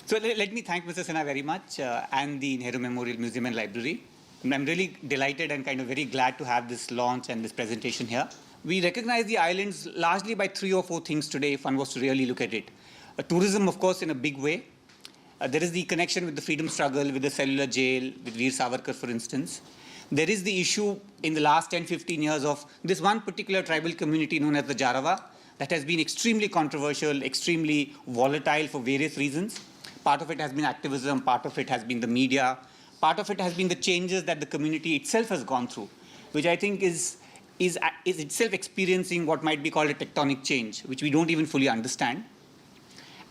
So let me thank Mr. Sinha very much and the Nehru Memorial Museum and Library. I'm really delighted and kind of very glad to have this launch and this presentation here. We recognize the islands largely by 3 or 4 things today if one was to really look at it. Tourism, of course, in a big way. There is the connection with the freedom struggle, with the cellular jail, with Veer Savarkar, for instance. There is the issue in the last 10, 15 years of this one particular tribal community known as the Jarawa that has been extremely controversial, extremely volatile for various reasons. Part of it has been activism, part of it has been the media, part of it has been the changes that the community itself has gone through, which I think is itself experiencing what might be called a tectonic change, which we don't even fully understand.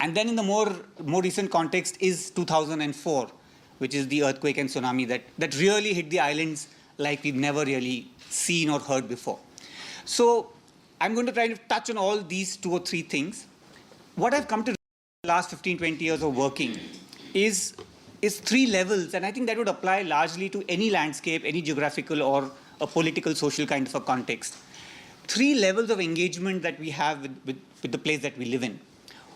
And then in the more recent context is 2004, which is the earthquake and tsunami that really hit the islands like we've never really seen or heard before. So I'm going to try to touch on all these 2 or 3 things. What I've come to the last 15, 20 years of working is 3 levels, and I think that would apply largely to any landscape, any geographical or a political, social kind of a context. 3 levels of engagement that we have with the place that we live in.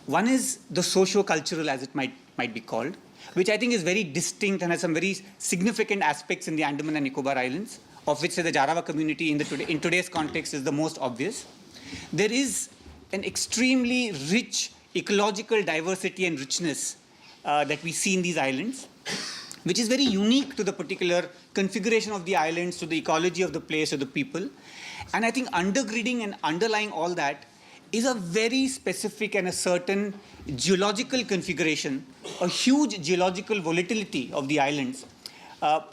One is the socio-cultural, as it might be called, which I think is very distinct and has some very significant aspects in the Andaman and Nicobar Islands, of which the Jarawa community in today's context is the most obvious. There is an extremely rich ecological diversity and richness that we see in these islands, which is very unique to the particular configuration of the islands, to the ecology of the place, to the people. And I think undergirding and underlying all that is a very specific and a certain geological configuration, a huge geological volatility of the islands,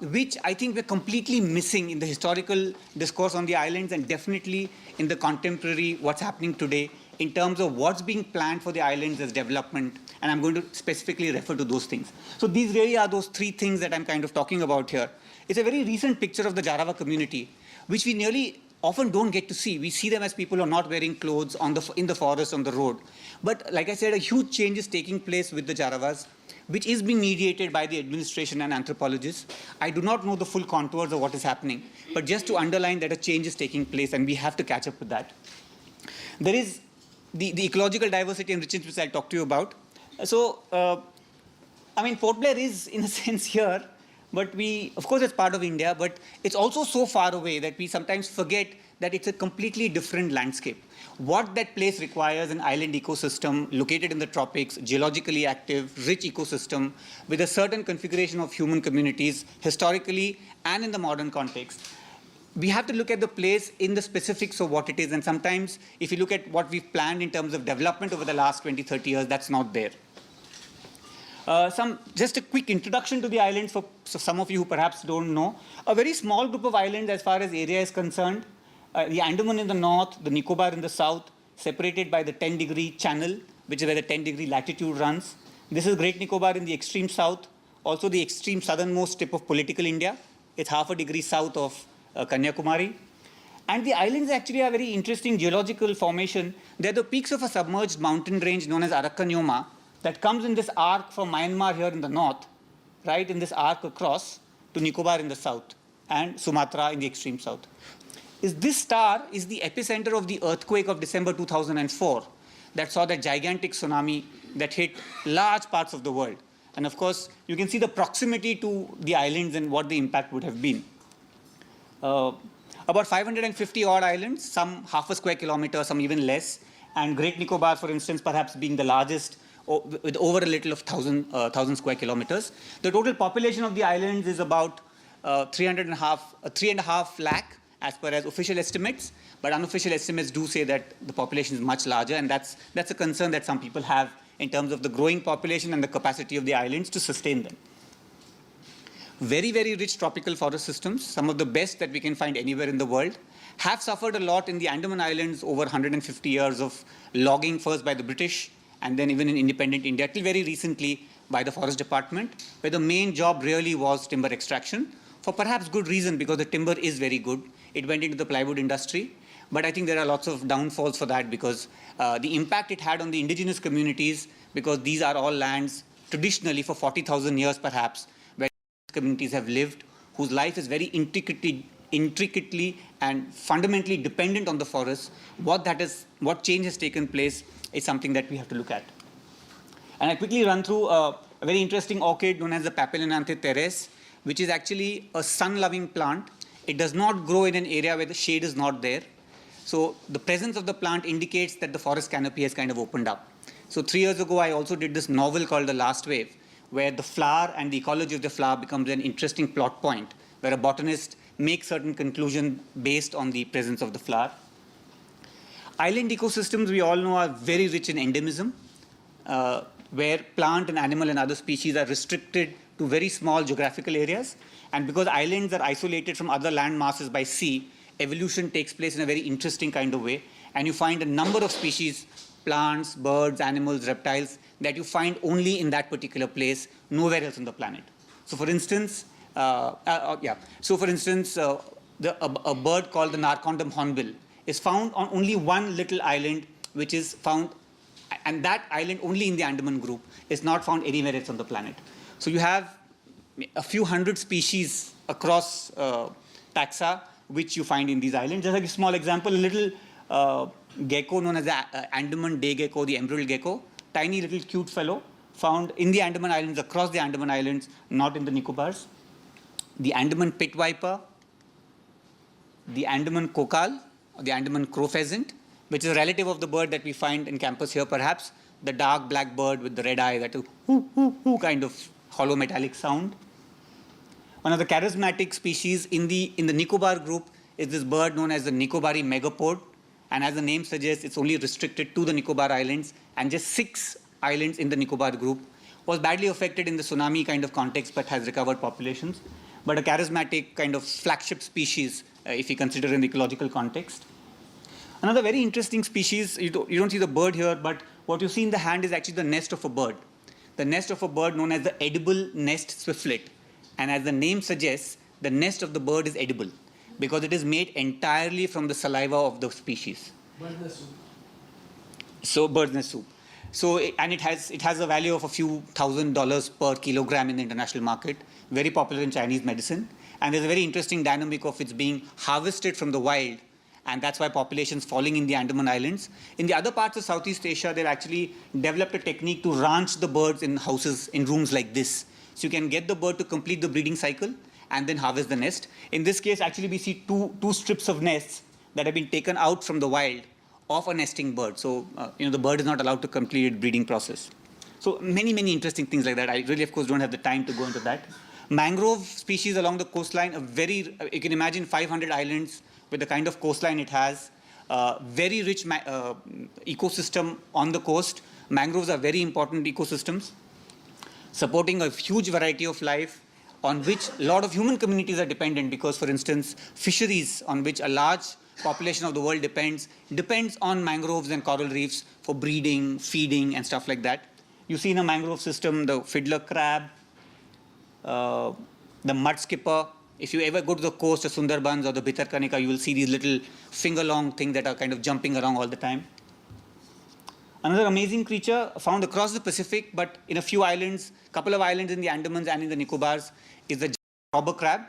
which I think we're completely missing in the historical discourse on the islands and definitely in the contemporary what's happening today in terms of what's being planned for the islands as development. And I'm going to specifically refer to those things. So these really are those 3 things that I'm kind of talking about here. It's a very recent picture of the Jarawa community, which we nearly often don't get to see. We see them as people who are not wearing clothes in the forest, on the road. But like I said, a huge change is taking place with the Jarawas, which is being mediated by the administration and anthropologists. I do not know the full contours of what is happening, but just to underline that a change is taking place and we have to catch up with that. There is the ecological diversity and richness which I'll talk to you about. So, I mean, Port Blair is in a sense here, but of course, it's part of India, but it's also so far away that we sometimes forget that it's a completely different landscape. What that place requires, an island ecosystem located in the tropics, geologically active, rich ecosystem, with a certain configuration of human communities, historically and in the modern context. We have to look at the place in the specifics of what it is, and sometimes if you look at what we've planned in terms of development over the last 20, 30 years, that's not there. Just a quick introduction to the islands for some of you who perhaps don't know. A very small group of islands as far as area is concerned. The Andaman in the north, the Nicobar in the south, separated by the 10-degree channel, which is where the 10-degree latitude runs. This is Great Nicobar in the extreme south, also the extreme southernmost tip of political India. It's half a degree south of Kanyakumari. And the islands actually are a very interesting geological formation. They're the peaks of a submerged mountain range known as Arakanyoma, that comes in this arc from Myanmar here in the north, right, in this arc across to Nicobar in the south and Sumatra in the extreme south. This star is the epicenter of the earthquake of December 2004 that saw that gigantic tsunami that hit large parts of the world. And of course, you can see the proximity to the islands and what the impact would have been. About 550 odd islands, some half a square kilometer, some even less. And Great Nicobar, for instance, perhaps being the largest, with over a little of 1,000 square kilometers. The total population of the islands is about 3.5 lakh as per as official estimates, but unofficial estimates do say that the population is much larger, and that's a concern that some people have in terms of the growing population and the capacity of the islands to sustain them. Very, very rich tropical forest systems, some of the best that we can find anywhere in the world, have suffered a lot in the Andaman Islands over 150 years of logging, first by the British, and then even in independent India, till very recently by the Forest Department, where the main job really was timber extraction, for perhaps good reason, because the timber is very good. It went into the plywood industry, but I think there are lots of downfalls for that because the impact it had on the indigenous communities, because these are all lands traditionally for 40,000 years perhaps, where communities have lived, whose life is very intricately and fundamentally dependent on the forest. What change has taken place is something that we have to look at. And I quickly run through a very interesting orchid known as the Papilionanthe teres, which is actually a sun-loving plant. It does not grow in an area where the shade is not there. So the presence of the plant indicates that the forest canopy has kind of opened up. So 3 years ago, I also did this novel called The Last Wave, where the flower and the ecology of the flower becomes an interesting plot point, where a botanist makes certain conclusions based on the presence of the flower. Island ecosystems, we all know, are very rich in endemism, where plant and animal and other species are restricted to very small geographical areas. And because islands are isolated from other land masses by sea, evolution takes place in a very interesting kind of way. And you find a number of species, plants, birds, animals, reptiles, that you find only in that particular place, nowhere else on the planet. So for instance, a bird called the Narcondam hornbill is found on only one little island, which is found, and that island only in the Andaman group, is not found anywhere else on the planet. So you have a few hundred species across taxa, which you find in these islands. Just like a small example, a little gecko known as the Andaman day gecko, the emerald gecko, tiny little cute fellow, found in the Andaman Islands, across the Andaman Islands, not in the Nicobars. The Andaman pit viper, the Andaman kokal, or the Andaman crow pheasant, which is a relative of the bird that we find in campus here perhaps, the dark black bird with the red eye, that hoo kind of hollow metallic sound. One of the charismatic species in the Nicobar group is this bird known as the Nicobari megapode, and as the name suggests, it's only restricted to the Nicobar Islands, and just 6 islands in the Nicobar group. Was badly affected in the tsunami kind of context, but has recovered populations. But a charismatic kind of flagship species, if you consider in the ecological context. Another very interesting species, you don't see the bird here, but what you see in the hand is actually the nest of a bird. The nest of a bird known as the edible nest swiftlet. And as the name suggests, the nest of the bird is edible because it is made entirely from the saliva of the species. Bird's nest soup. So bird's nest soup. So, and it has a value of a few $1,000s per kilogram in the international market, very popular in Chinese medicine. And there's a very interesting dynamic of its being harvested from the wild, and that's why populations falling in the Andaman Islands. In the other parts of Southeast Asia, they've actually developed a technique to ranch the birds in houses, in rooms like this. So you can get the bird to complete the breeding cycle and then harvest the nest. In this case, actually, we see two strips of nests that have been taken out from the wild of a nesting bird. So, the bird is not allowed to complete its breeding process. So many, many interesting things like that. I really, of course, don't have the time to go into that. Mangrove species along the coastline, you can imagine 500 islands with the kind of coastline it has. Very rich ecosystem on the coast. Mangroves are very important ecosystems, supporting a huge variety of life on which a lot of human communities are dependent because, for instance, fisheries on which a large population of the world depends on mangroves and coral reefs for breeding, feeding, and stuff like that. You see in a mangrove system the fiddler crab, the mud skipper. If you ever go to the coast of Sundarbans or the Bhitarkanika, you will see these little finger-long things that are kind of jumping around all the time. Another amazing creature found across the Pacific, but in a few islands, couple of islands in the Andamans and in the Nicobars, is the robber crab,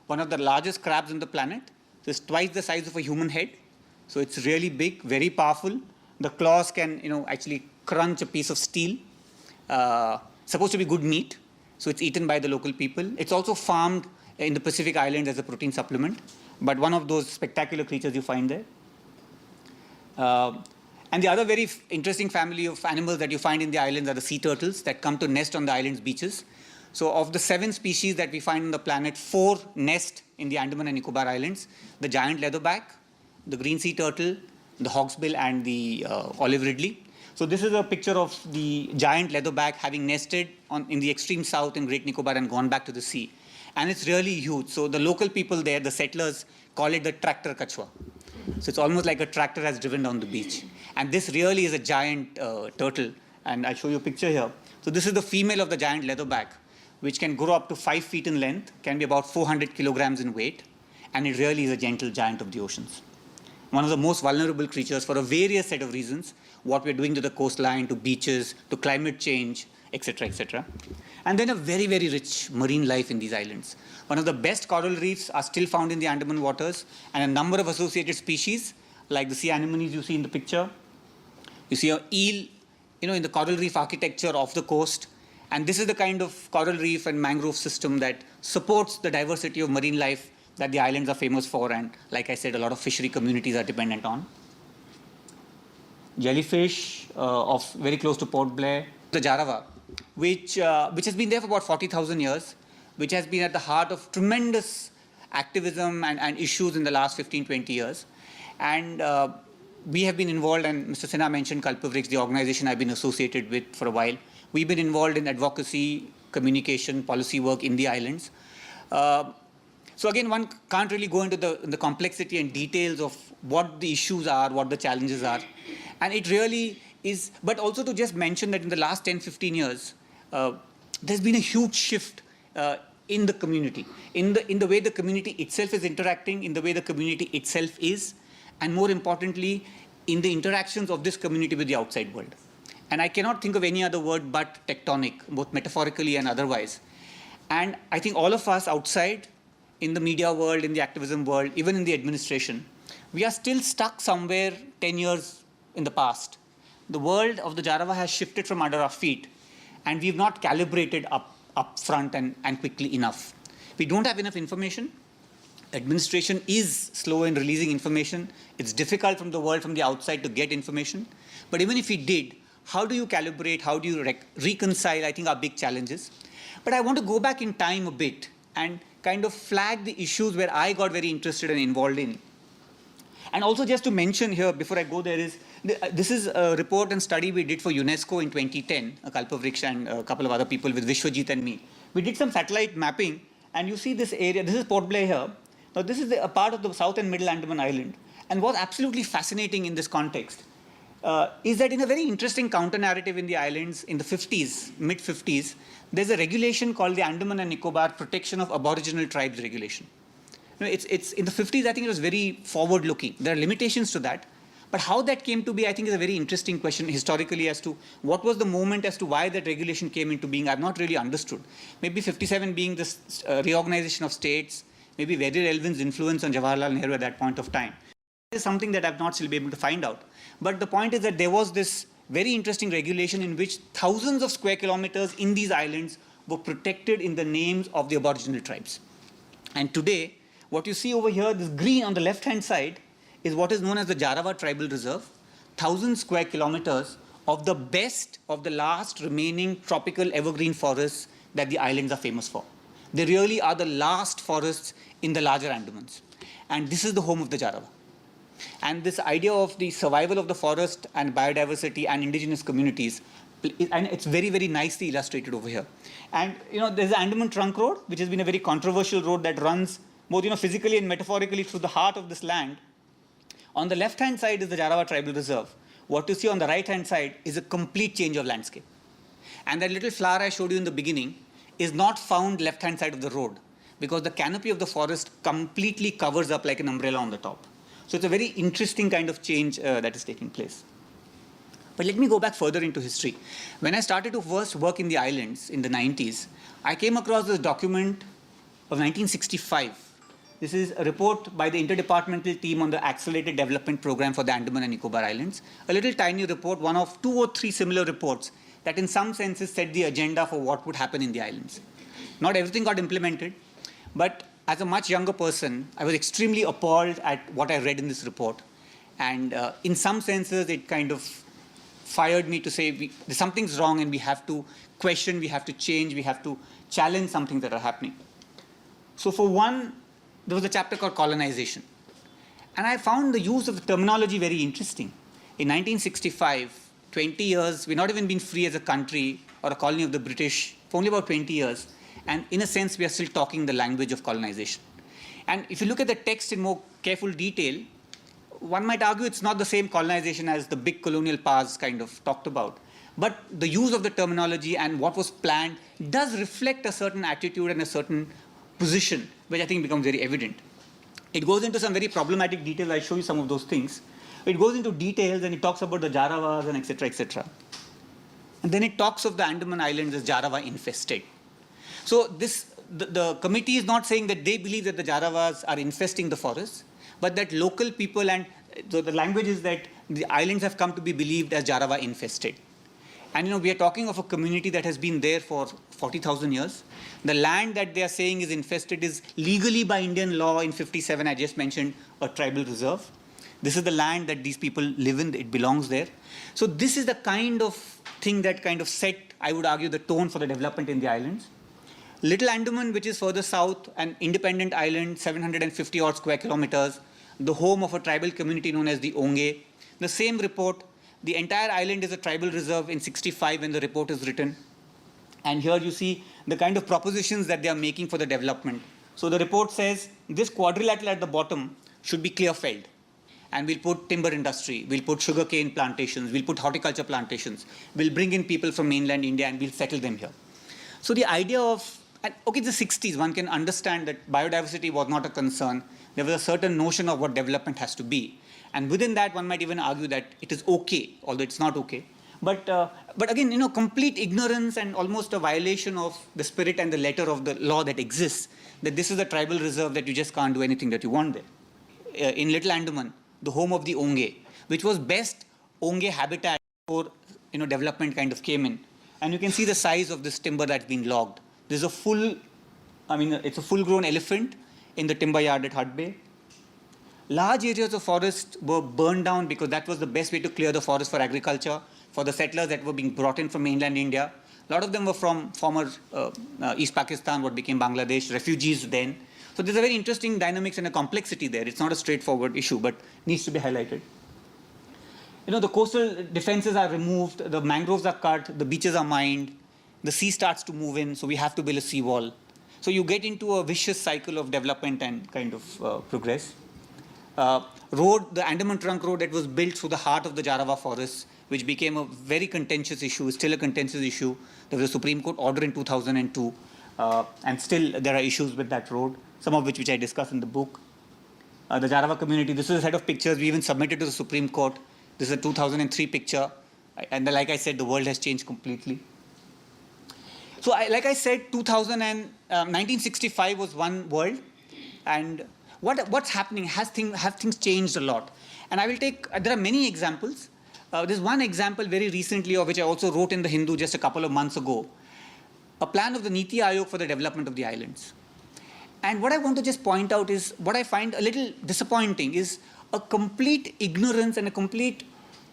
one of the largest crabs on the planet. It's twice the size of a human head. So it's really big, very powerful. The claws can, actually crunch a piece of steel. Supposed to be good meat. So it's eaten by the local people. It's also farmed in the Pacific Islands as a protein supplement. But one of those spectacular creatures you find there. And the other very interesting family of animals that you find in the islands are the sea turtles that come to nest on the island's beaches. So of the 7 species that we find on the planet, 4 nest in the Andaman and Nicobar Islands: the giant leatherback, the green sea turtle, the hawksbill, and the olive ridley. So this is a picture of the giant leatherback having nested in the extreme south in Great Nicobar and gone back to the sea. And it's really huge. So the local people there, the settlers, call it the tractor kachwa. So it's almost like a tractor has driven down the beach. And this really is a giant turtle. And I'll show you a picture here. So this is the female of the giant leatherback, which can grow up to 5 feet in length, can be about 400 kilograms in weight. And it really is a gentle giant of the oceans. One of the most vulnerable creatures for a various set of reasons, what we're doing to the coastline, to beaches, to climate change, etc., etc. And then a very, very rich marine life in these islands. One of the best coral reefs are still found in the Andaman waters, and a number of associated species, like the sea anemones you see in the picture. You see an eel, in the coral reef architecture off the coast, And this is the kind of coral reef and mangrove system that supports the diversity of marine life that the islands are famous for, and like I said, a lot of fishery communities are dependent on. Jellyfish of very close to Port Blair. The Jarawa, which has been there for about 40,000 years, which has been at the heart of tremendous activism and issues in the last 15, 20 years. And we have been involved, and Mr. Sinha mentioned Kalpvriksh, the organization I've been associated with for a while. We've been involved in advocacy, communication, policy work in the islands. So again, one can't really go into the complexity and details of what the issues are, what the challenges are. And it really is, but also to just mention that in the last 10, 15 years, there's been a huge shift in the community, in the way the community itself is interacting, in the way the community itself is, and more importantly, in the interactions of this community with the outside world. And I cannot think of any other word but tectonic, both metaphorically and otherwise. And I think all of us outside, in the media world, in the activism world, even in the administration, we are still stuck somewhere 10 years in the past. The world of the Jarawa has shifted from under our feet, and we've not calibrated up front and quickly enough. We don't have enough information. Administration is slow in releasing information. It's difficult from the world, from the outside, to get information. But even if we did, how do you calibrate? How do you reconcile, I think, our big challenges? But I want to go back in time a bit and kind of flag the issues where I got very interested and involved in. And also just to mention here, before I go there, is this is a report and study we did for UNESCO in 2010, Kalpvriksh and a couple of other people with Vishwajit and me. We did some satellite mapping, and you see this area. This is Port Blair here. Now, this is a part of the South and Middle Andaman Island. And what's absolutely fascinating in this context is that in a very interesting counter-narrative in the islands in the 50s, mid-50s, there's a regulation called the Andaman and Nicobar Protection of Aboriginal Tribes Regulation. You know, it's in the 50s, I think it was very forward-looking. There are limitations to that. But how that came to be, I think, is a very interesting question historically as to what was the moment as to why that regulation came into being. I've not really understood. Maybe 57 being this reorganization of states, maybe Vedi Relvin's influence on Jawaharlal Nehru at that point of time. This is something that I've not still been able to find out. But the point is that there was this very interesting regulation in which thousands of square kilometers in these islands were protected in the names of the Aboriginal tribes. And today, what you see over here, this green on the left-hand side, is what is known as the Jarawa Tribal Reserve, 1,000 square kilometers of the best of the last remaining tropical evergreen forests that the islands are famous for. They really are the last forests in the larger Andamans. And this is the home of the Jarawa. And this idea of the survival of the forest and biodiversity and indigenous communities, and it's very, very nicely illustrated over here. And you know, there's the Andaman Trunk Road, which has been a very controversial road that runs both physically and metaphorically through the heart of this land. On the left-hand side is the Jarawa Tribal Reserve. What you see on the right-hand side is a complete change of landscape. And that little flower I showed you in the beginning is not found left-hand side of the road because the canopy of the forest completely covers up like an umbrella on the top. So it's a very interesting kind of change that is taking place. But let me go back further into history. When I started to first work in the islands in the 90s, I came across this document of 1965. This is a report by the interdepartmental team on the Accelerated Development Program for the Andaman and Nicobar Islands. A little tiny report, one of 2 or 3 similar reports that in some senses set the agenda for what would happen in the islands. Not everything got implemented, but as a much younger person, I was extremely appalled at what I read in this report. And in some senses, it kind of fired me to say, something's wrong and we have to question, we have to change, we have to challenge something that are happening. So for one, there was a chapter called colonization. And I found the use of the terminology very interesting. In 1965, 20 years, we've not even been free as a country or a colony of the British for only about 20 years. And in a sense, we are still talking the language of colonization. And if you look at the text in more careful detail, one might argue it's not the same colonization as the big colonial powers kind of talked about. But the use of the terminology and what was planned does reflect a certain attitude and a certain position, which I think becomes very evident. It goes into some very problematic details. I'll show you some of those things. It goes into details and it talks about the Jarawas and etc., etc. And then it talks of the Andaman Islands as Jarawa infested. So the committee is not saying that they believe that the Jarawas are infesting the forests, but that local people and so the language is that the islands have come to be believed as Jarawa infested. And we are talking of a community that has been there for 40,000 years. The land that they are saying is infested is legally by Indian law in 57, I just mentioned, a tribal reserve. This is the land that these people live in, it belongs there. So this is the kind of thing that kind of set, I would argue, the tone for the development in the islands. Little Andaman, which is further south, an independent island, 750 odd square kilometers, the home of a tribal community known as the Onge. The same report, the entire island is a tribal reserve in 65 when the report is written. And here you see the kind of propositions that they are making for the development. So the report says this quadrilateral at the bottom should be clear felled. And we'll put timber industry, we'll put sugarcane plantations, we'll put horticulture plantations, we'll bring in people from mainland India and we'll settle them here. So the idea of, okay, the 60s, one can understand that biodiversity was not a concern. There was a certain notion of what development has to be. And within that, one might even argue that it is okay, although it's not okay. But again, complete ignorance and almost a violation of the spirit and the letter of the law that exists, that this is a tribal reserve that you just can't do anything that you want there. In Little Andaman, the home of the Onge, which was best Onge habitat for development kind of came in. And you can see the size of this timber that's been logged. There's a it's a full-grown elephant in the timber yard at Hut Bay. Large areas of forest were burned down because that was the best way to clear the forest for agriculture, for the settlers that were being brought in from mainland India. A lot of them were from former East Pakistan, what became Bangladesh, refugees then. So there's a very interesting dynamics and a complexity there. It's not a straightforward issue, but needs to be highlighted. The coastal defenses are removed, the mangroves are cut, the beaches are mined, the sea starts to move in, so we have to build a seawall. So you get into a vicious cycle of development and kind of progress. The Andaman Trunk Road that was built through the heart of the Jarawa forest, which became a very contentious issue, still a contentious issue. There was a Supreme Court order in 2002, and still there are issues with that road, some of which I discuss in the book. The Jarawa community, this is a set of pictures we even submitted to the Supreme Court. This is a 2003 picture, and like I said, the world has changed completely. So like I said, 1965 was one world, and what's happening? Have things changed a lot? And I will take, there are many examples. There's one example very recently, of which I also wrote in the Hindu just a couple of months ago, a plan of the Niti Aayog for the development of the islands. And what I want to just point out is, what I find a little disappointing is a complete ignorance and a complete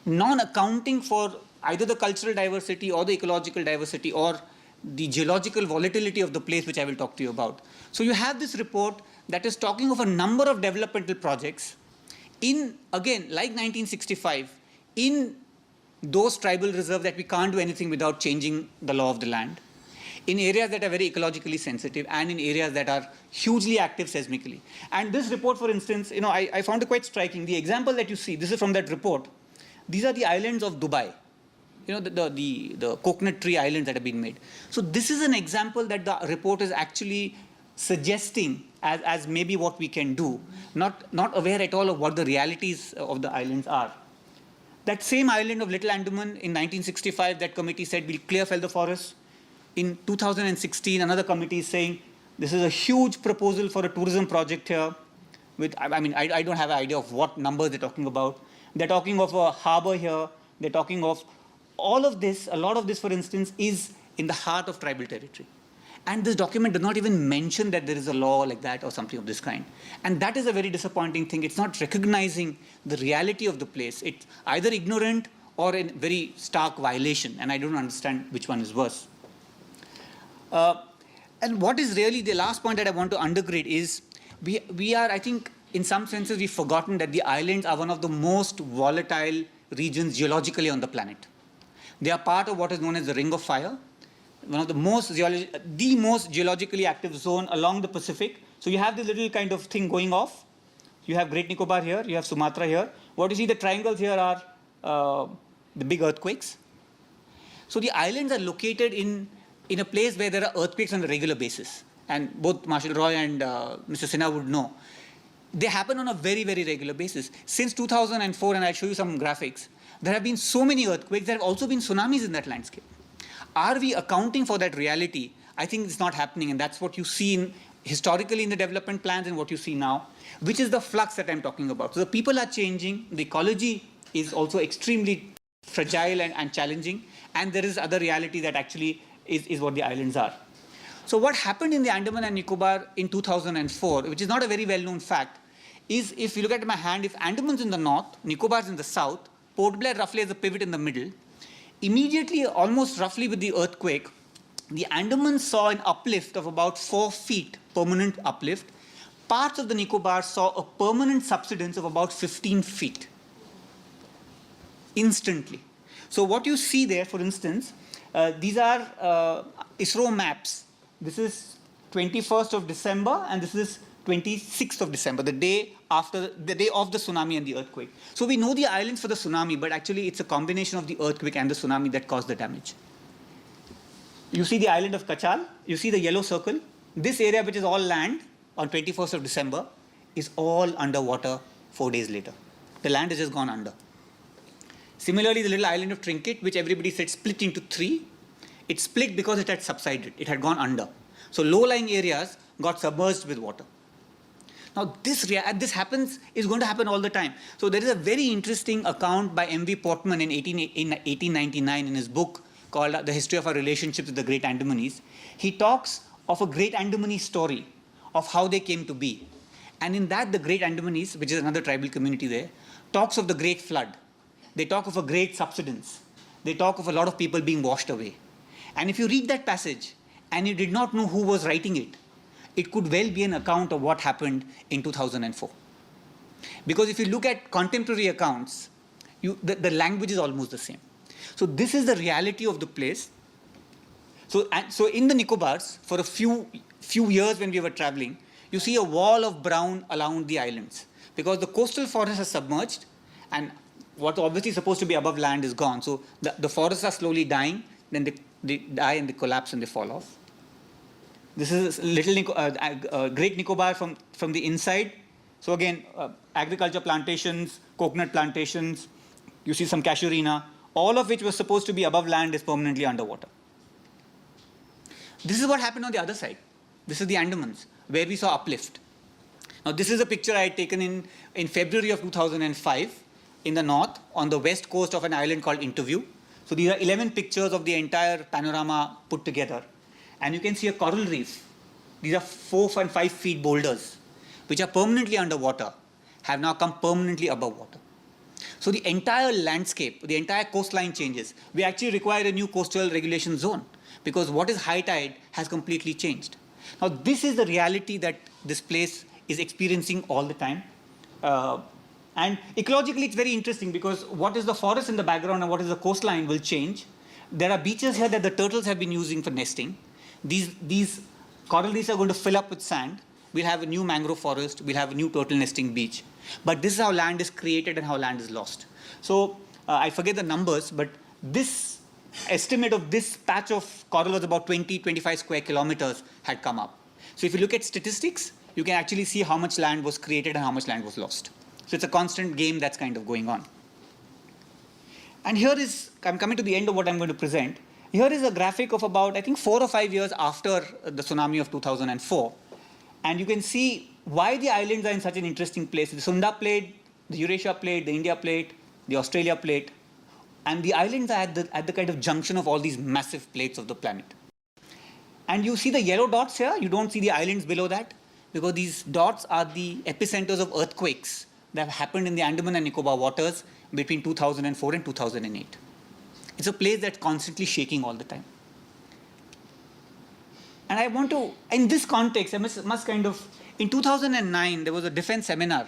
non-accounting for either the cultural diversity or the ecological diversity or the geological volatility of the place, which I will talk to you about. So you have this report that is talking of a number of developmental projects in, again, like 1965, in those tribal reserves that we can't do anything without changing the law of the land, in areas that are very ecologically sensitive and in areas that are hugely active seismically. And this report, for instance, I found it quite striking. The example that you see, this is from that report. These are the islands of Dubai, the coconut tree islands that have been made. So this is an example that the report is actually suggesting as maybe what we can do, not aware at all of what the realities of the islands are. That same island of Little Andaman in 1965, that committee said we'll clear fell the forest. In 2016, another committee is saying this is a huge proposal for a tourism project here. I don't have an idea of what numbers they're talking about. They're talking of a harbor here. They're talking of all of this. A lot of this, for instance, is in the heart of tribal territory. And this document does not even mention that there is a law like that or something of this kind. And that is a very disappointing thing. It's not recognizing the reality of the place. It's either ignorant or in very stark violation. And I don't understand which one is worse. And what is really the last point that I want to undergrade is we are, I think, in some senses, we've forgotten that the islands are one of the most volatile regions geologically on the planet. They are part of what is known as the Ring of Fire, one of the most geologically active zone along the Pacific. So you have this little kind of thing going off. You have Great Nicobar here, you have Sumatra here. What you see, the triangles here are the big earthquakes. So the islands are located in a place where there are earthquakes on a regular basis. And both Marshall Roy and Mr. Sinha would know. They happen on a very, very regular basis. Since 2004, and I'll show you some graphics, there have been so many earthquakes. There have also been tsunamis in that landscape. Are we accounting for that reality? I think it's not happening, and that's what you see historically in the development plans and what you see now, which is the flux that I'm talking about. So the people are changing. The ecology is also extremely fragile and challenging, and there is other reality that actually is what the islands are. So what happened in the Andaman and Nicobar in 2004, which is not a very well-known fact, is if you look at my hand, if Andaman's in the north, Nicobar's in the south, Port Blair roughly has a pivot in the middle, immediately, almost roughly with the earthquake, the Andaman saw an uplift of about 4 feet, permanent uplift. Parts of the Nicobar saw a permanent subsidence of about 15 feet, instantly. So what you see there, for instance, these are ISRO maps. This is 21st of December, and this is 26th of December, the day of the tsunami and the earthquake. So we know the islands for the tsunami, but actually it's a combination of the earthquake and the tsunami that caused the damage. You see the island of Kachal, you see the yellow circle. This area, which is all land on 21st of December, is all underwater 4 days later. The land has just gone under. Similarly, the little island of Trinket, which everybody said split into 3, it split because it had subsided, it had gone under. So low-lying areas got submerged with water. Now this is going to happen all the time. So there is a very interesting account by M.V. Portman in 1899 in his book called The History of Our Relationships with the Great Andamanese. He talks of a Great Andamanese story of how they came to be. And in that, the Great Andamanese, which is another tribal community there, talks of the Great Flood. They talk of a great subsidence. They talk of a lot of people being washed away. And if you read that passage and you did not know who was writing it, it could well be an account of what happened in 2004. Because if you look at contemporary accounts, the language is almost the same. So this is the reality of the place. So in the Nicobars, for a few years when we were traveling, you see a wall of brown around the islands because the coastal forest has submerged and what's obviously supposed to be above land is gone. So the forests are slowly dying, then they die and they collapse and they fall off. This is Great Nicobar from the inside. So again, agriculture plantations, coconut plantations, you see some casuarina, all of which was supposed to be above land is permanently underwater. This is what happened on the other side. This is the Andamans, where we saw uplift. Now this is a picture I had taken in February of 2005 in the north on the west coast of an island called Interview. So these are 11 pictures of the entire panorama put together. And you can see a coral reef. These are 4 and 5 feet boulders, which are permanently underwater, have now come permanently above water. So the entire landscape, the entire coastline changes. We actually require a new coastal regulation zone because what is high tide has completely changed. Now this is the reality that this place is experiencing all the time. And ecologically it's very interesting because what is the forest in the background and what is the coastline will change. There are beaches here that the turtles have been using for nesting. These coral reefs are going to fill up with sand. We'll have a new mangrove forest. We'll have a new turtle nesting beach. But this is how land is created and how land is lost. So I forget the numbers, but this estimate of this patch of coral was about 20-25 square kilometers had come up. So if you look at statistics, you can actually see how much land was created and how much land was lost. So it's a constant game that's kind of going on. And here is, I'm coming to the end of what I'm going to present. Here is a graphic of about, I think, 4 or 5 years after the tsunami of 2004. And you can see why the islands are in such an interesting place. The Sunda Plate, the Eurasia Plate, the India Plate, the Australia Plate. And the islands are at the kind of junction of all these massive plates of the planet. And you see the yellow dots here. You don't see the islands below that because these dots are the epicenters of earthquakes that have happened in the Andaman and Nicobar waters between 2004 and 2008. It's a place that's constantly shaking all the time. And I want to, in this context, I must kind of, in 2009, there was a defense seminar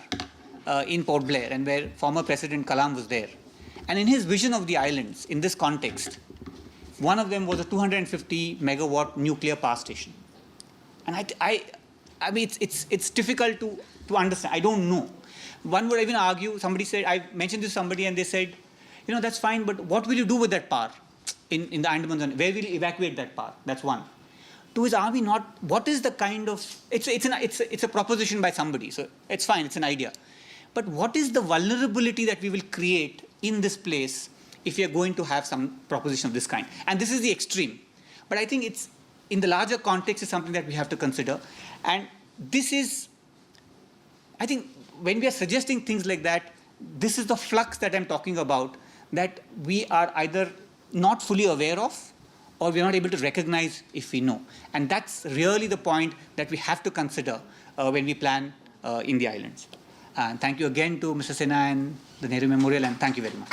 in Port Blair and where former President Kalam was there. And in his vision of the islands, in this context, one of them was a 250 megawatt nuclear power station. And I mean, it's difficult to understand. I don't know. One would even argue, somebody said, I mentioned this to somebody and they said, you know, that's fine, but what will you do with that power in the Andaman zone? Where will you evacuate that power? That's one. Two is, are we not, what is the kind of, it's a proposition by somebody, so it's fine, it's an idea. But what is the vulnerability that we will create in this place if we are going to have some proposition of this kind? And this is the extreme. But I think it's, in the larger context, is something that we have to consider. And this is, I think, when we are suggesting things like that, this is the flux that I'm talking about, that we are either not fully aware of or we're not able to recognize if we know. And that's really the point that we have to consider when we plan in the islands. And thank you again to Mr. Sinha and the Nehru Memorial, and thank you very much.